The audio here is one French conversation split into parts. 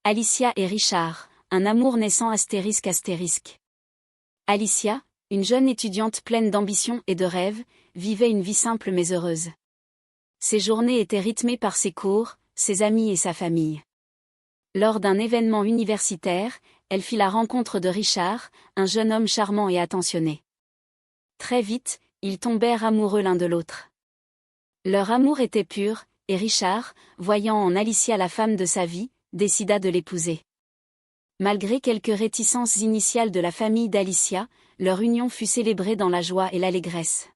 Alicia et Richard, un amour naissant ***. Alicia, une jeune étudiante pleine d'ambition et de rêves, vivait une vie simple mais heureuse. Ses journées étaient rythmées par ses cours, ses amis et sa famille. Lors d'un événement universitaire, elle fit la rencontre de Richard, un jeune homme charmant et attentionné. Très vite, ils tombèrent amoureux l'un de l'autre. Leur amour était pur, et Richard, voyant en Alicia la femme de sa vie, décida de l'épouser. Malgré quelques réticences initiales de la famille d'Alicia, leur union fut célébrée dans la joie et l'allégresse.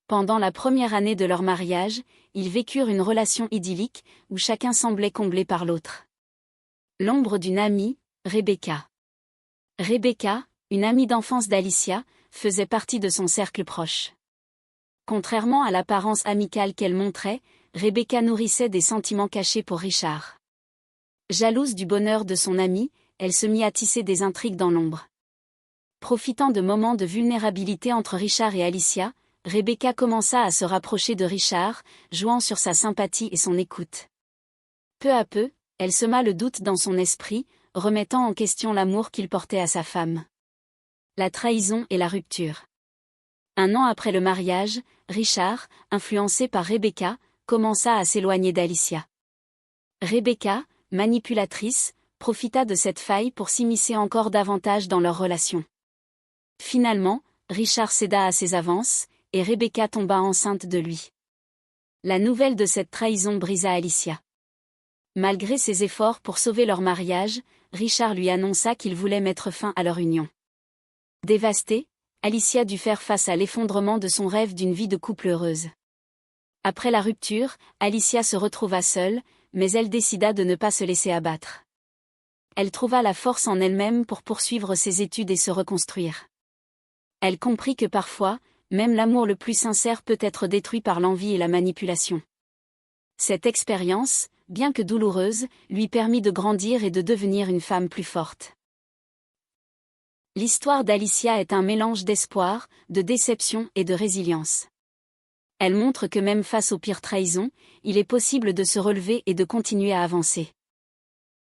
Pendant la première année de leur mariage, ils vécurent une relation idyllique, où chacun semblait comblé par l'autre. L'ombre d'une amie, Rebecca. Rebecca, une amie d'enfance d'Alicia, faisait partie de son cercle proche. Contrairement à l'apparence amicale qu'elle montrait, Rebecca nourrissait des sentiments cachés pour Richard. Jalouse du bonheur de son amie, elle se mit à tisser des intrigues dans l'ombre. Profitant de moments de vulnérabilité entre Richard et Alicia, Rebecca commença à se rapprocher de Richard, jouant sur sa sympathie et son écoute. Peu à peu, elle sema le doute dans son esprit, remettant en question l'amour qu'il portait à sa femme. La trahison et la rupture. 1 an après le mariage, Richard, influencé par Rebecca, commença à s'éloigner d'Alicia. Rebecca, manipulatrice, profita de cette faille pour s'immiscer encore davantage dans leur relation. Finalement, Richard céda à ses avances, et Rebecca tomba enceinte de lui. La nouvelle de cette trahison brisa Alicia. Malgré ses efforts pour sauver leur mariage, Richard lui annonça qu'il voulait mettre fin à leur union. Dévastée, Alicia dut faire face à l'effondrement de son rêve d'une vie de couple heureuse. Après la rupture, Alicia se retrouva seule, mais elle décida de ne pas se laisser abattre. Elle trouva la force en elle-même pour poursuivre ses études et se reconstruire. Elle comprit que parfois, même l'amour le plus sincère peut être détruit par l'envie et la manipulation. Cette expérience, bien que douloureuse, lui permit de grandir et de devenir une femme plus forte. L'histoire d'Alicia est un mélange d'espoir, de déception et de résilience. Elle montre que même face aux pires trahisons, il est possible de se relever et de continuer à avancer.